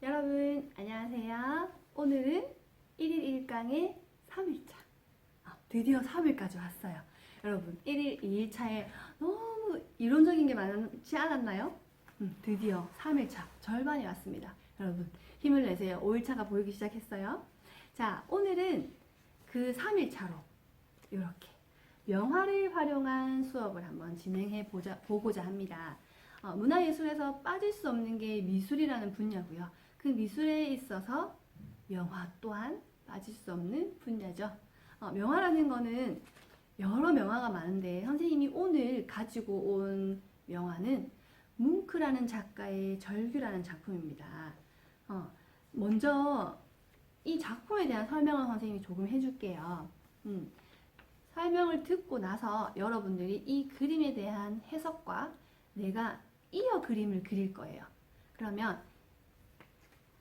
여러분 안녕하세요. 오늘은 1일 1강의 3일차. 드디어 3일까지 왔어요. 여러분 1일 2일차에 너무 이론적인 게 많지 않았나요? 드디어 3일차 절반이 왔습니다. 여러분 힘을 내세요. 5일차가 보이기 시작했어요. 자, 오늘은 그 3일차로 이렇게 명화를 활용한 수업을 한번 보고자 합니다. 문화예술에서 빠질 수 없는 게 미술이라는 분야고요. 그 미술에 있어서 명화 또한 빠질 수 없는 분야죠. 명화라는 거는 여러 명화가 많은데 선생님이 오늘 가지고 온 명화는 뭉크라는 작가의 절규라는 작품입니다. 먼저 이 작품에 대한 설명을 선생님이 조금 해줄게요. 설명을 듣고 나서 여러분들이 이 그림에 대한 해석과 내가 이어 그림을 그릴 거예요. 그러면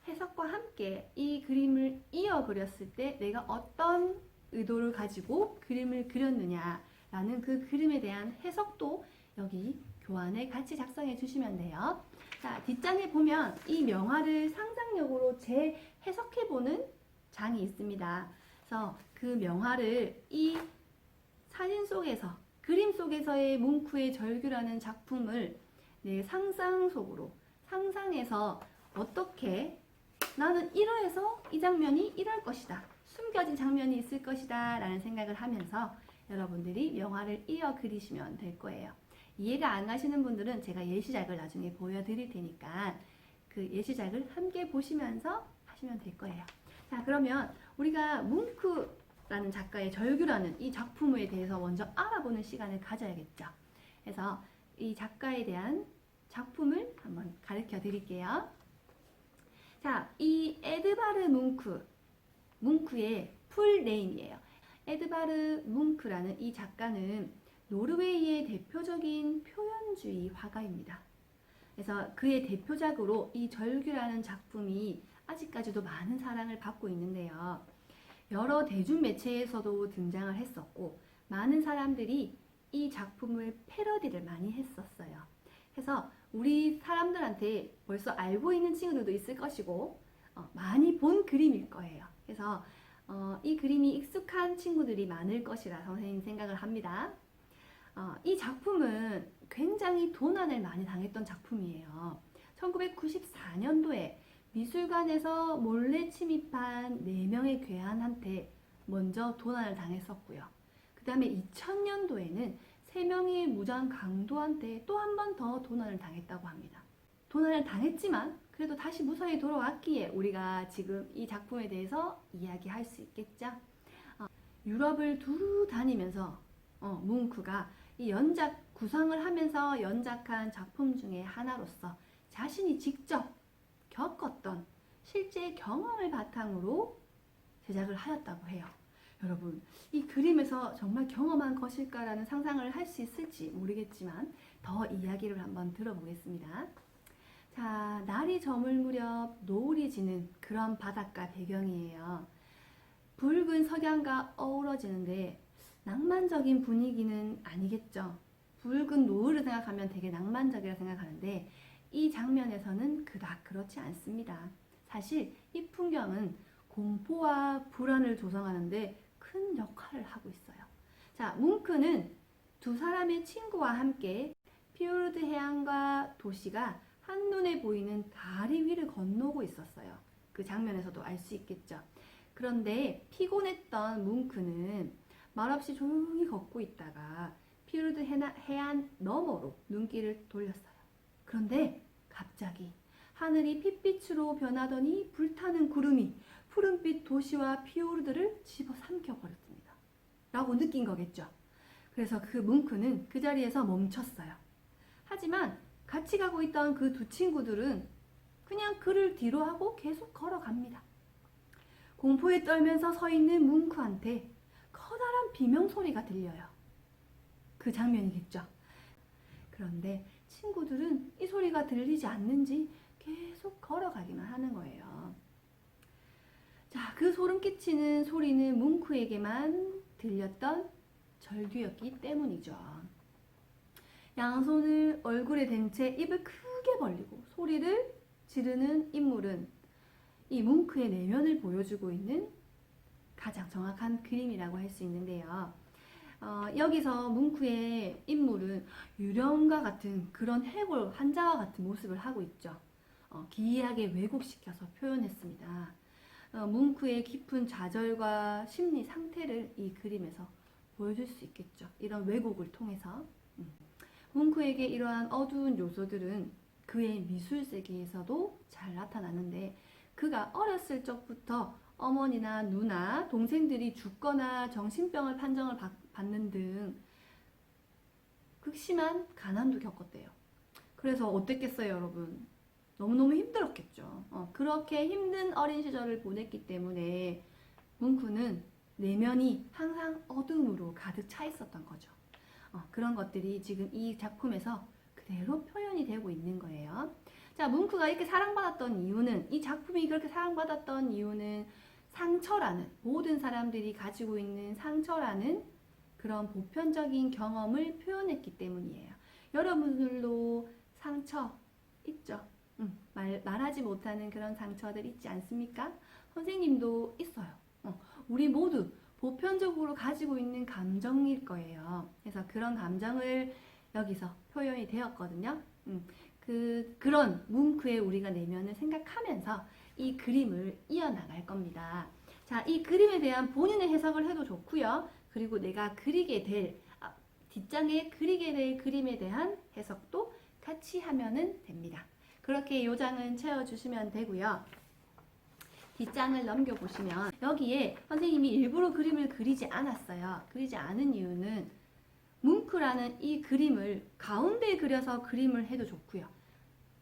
해석과 함께 이 그림을 이어 그렸을 때 내가 어떤 의도를 가지고 그림을 그렸느냐라는 그 그림에 대한 해석도 여기 교환에 같이 작성해 주시면 돼요. 자, 뒷장에 보면 이 명화를 상상력으로 재해석해보는 장이 있습니다. 그래서 그 명화를 이 사진 속에서, 그림 속에서의 뭉크의 절규라는 작품을 내 상상 속으로 상상해서 어떻게 나는 이러해서 이 장면이 이럴 것이다, 숨겨진 장면이 있을 것이다 라는 생각을 하면서 여러분들이 명화를 이어 그리시면 될 거예요. 이해가 안 가시는 분들은 제가 예시작을 나중에 보여드릴 테니까 그 예시작을 함께 보시면서 하시면 될 거예요. 자, 그러면 우리가 뭉크라는 작가의 절규라는 이 작품에 대해서 먼저 알아보는 시간을 가져야겠죠. 그래서 이 작가에 대한 작품을 한번 가르쳐 드릴게요. 자, 이 에드바르 뭉크의 풀네임이에요. 에드바르 뭉크라는 이 작가는 노르웨이의 대표적인 표현주의 화가입니다. 그래서 그의 대표작으로 이 절규라는 작품이 아직까지도 많은 사랑을 받고 있는데요. 여러 대중매체에서도 등장을 했었고 많은 사람들이 이 작품을 패러디를 많이 했었어요. 그래서 우리 사람들한테 벌써 알고 있는 친구들도 있을 것이고 많이 본 그림일 거예요. 그래서 이 그림이 익숙한 친구들이 많을 것이라 선생님 생각을 합니다. 이 작품은 굉장히 도난을 많이 당했던 작품이에요. 1994년도에 미술관에서 몰래 침입한 4명의 괴한한테 먼저 도난을 당했었고요. 그 다음에 2000년도에는 3명의 무장 강도한테 또 한 번 더 도난을 당했다고 합니다. 도난을 당했지만 그래도 다시 무사히 돌아왔기에 우리가 지금 이 작품에 대해서 이야기할 수 있겠죠. 유럽을 두루 다니면서 뭉크가 이 연작 구상을 하면서 연작한 작품 중에 하나로서 자신이 직접 겪었던 실제 경험을 바탕으로 제작을 하였다고 해요. 여러분, 이 그림에서 정말 경험한 것일까라는 상상을 할 수 있을지 모르겠지만 더 이야기를 한번 들어보겠습니다. 자, 날이 저물 무렵 노을이 지는 그런 바닷가 배경이에요. 붉은 석양과 어우러지는데 낭만적인 분위기는 아니겠죠. 붉은 노을을 생각하면 되게 낭만적이라 생각하는데 이 장면에서는 그닥 그렇지 않습니다. 사실 이 풍경은 공포와 불안을 조성하는데 큰 역할을 하고 있어요. 자, 뭉크는 두 사람의 친구와 함께 피오르드 해안과 도시가 한눈에 보이는 다리 위를 건너고 있었어요. 그 장면에서도 알 수 있겠죠. 그런데 피곤했던 뭉크는 말없이 조용히 걷고 있다가 피오르드 해안 너머로 눈길을 돌렸어요. 그런데 갑자기 하늘이 핏빛으로 변하더니 불타는 구름이 푸른빛 도시와 피오르드를 집어삼켜버렸습니다. 라고 느낀 거겠죠. 그래서 그 뭉크는 그 자리에서 멈췄어요. 하지만 같이 가고 있던 그 두 친구들은 그냥 그를 뒤로 하고 계속 걸어갑니다. 공포에 떨면서 서 있는 뭉크한테 커다란 비명소리가 들려요. 그 장면이겠죠. 그런데 친구들은 이 소리가 들리지 않는지 계속 걸어가기만 하는 거예요. 자, 그 소름 끼치는 소리는 뭉크에게만 들렸던 절규였기 때문이죠. 양손을 얼굴에 댄 채 입을 크게 벌리고 소리를 지르는 인물은 이 뭉크의 내면을 보여주고 있는 가장 정확한 그림이라고 할 수 있는데요. 여기서 뭉크의 인물은 유령과 같은 그런 해골 환자와 같은 모습을 하고 있죠. 기이하게 왜곡시켜서 표현했습니다. 뭉크의 깊은 좌절과 심리 상태를 이 그림에서 보여줄 수 있겠죠. 이런 왜곡을 통해서. 뭉크에게 이러한 어두운 요소들은 그의 미술 세계에서도 잘 나타나는데, 그가 어렸을 적부터 어머니나 누나, 동생들이 죽거나 정신병을 판정을 받는 등 극심한 가난도 겪었대요. 그래서 어땠겠어요, 여러분? 너무너무 힘들었겠죠. 그렇게 힘든 어린 시절을 보냈기 때문에 뭉크는 내면이 항상 어둠으로 가득 차 있었던 거죠. 그런 것들이 지금 이 작품에서 그대로 표현이 되고 있는 거예요. 자, 뭉크가 이렇게 사랑받았던 이유는, 이 작품이 그렇게 사랑받았던 이유는 상처라는, 모든 사람들이 가지고 있는 상처라는 그런 보편적인 경험을 표현했기 때문이에요. 여러분들도 상처 있죠? 말하지 못하는 그런 상처들 있지 않습니까? 선생님도 있어요. 우리 모두 보편적으로 가지고 있는 감정일 거예요. 그래서 그런 감정을 여기서 표현이 되었거든요. 그런 뭉크의 우리가 내면을 생각하면서 이 그림을 이어나갈 겁니다. 자, 이 그림에 대한 본인의 해석을 해도 좋고요. 그리고 내가 그리게 될, 뒷장에 그리게 될 그림에 대한 해석도 같이 하면은 됩니다. 그렇게 요 장은 채워주시면 되고요. 뒷장을 넘겨보시면 여기에 선생님이 일부러 그림을 그리지 않았어요. 그리지 않은 이유는 뭉크라는 이 그림을 가운데에 그려서 그림을 해도 좋고요.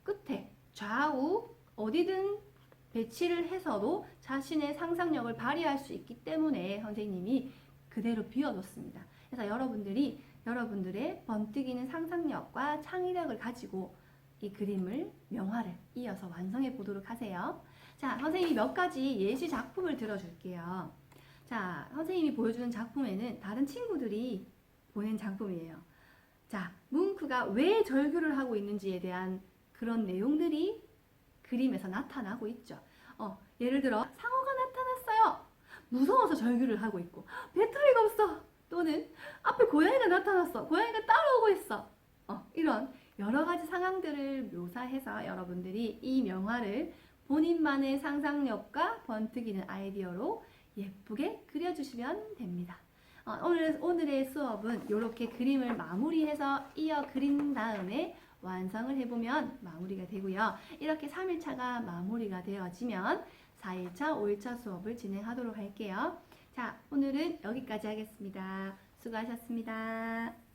끝에 좌우 어디든 배치를 해서도 자신의 상상력을 발휘할 수 있기 때문에 선생님이 그대로 비워뒀습니다. 그래서 여러분들이 여러분들의 번뜩이는 상상력과 창의력을 가지고 이 그림을, 명화를 이어서 완성해 보도록 하세요. 자, 선생님이 몇 가지 예시 작품을 들어줄게요. 자, 선생님이 보여주는 작품에는 다른 친구들이 보낸 작품이에요. 자, 뭉크가 왜 절규를 하고 있는지에 대한 그런 내용들이 그림에서 나타나고 있죠. 예를 들어 상어가 나타났어요. 무서워서 절규를 하고 있고, 배터리가 없어. 또는 앞에 고양이가 나타났어. 고양이가 따라오고 있어. 이런 여러 가지 상황들을 묘사해서 여러분들이 이 명화를 본인만의 상상력과 번뜩이는 아이디어로 예쁘게 그려주시면 됩니다. 오늘의 수업은 이렇게 그림을 마무리해서 이어 그린 다음에 완성을 해보면 마무리가 되고요. 이렇게 3일차가 마무리가 되어지면 4일차, 5일차 수업을 진행하도록 할게요. 자, 오늘은 여기까지 하겠습니다. 수고하셨습니다.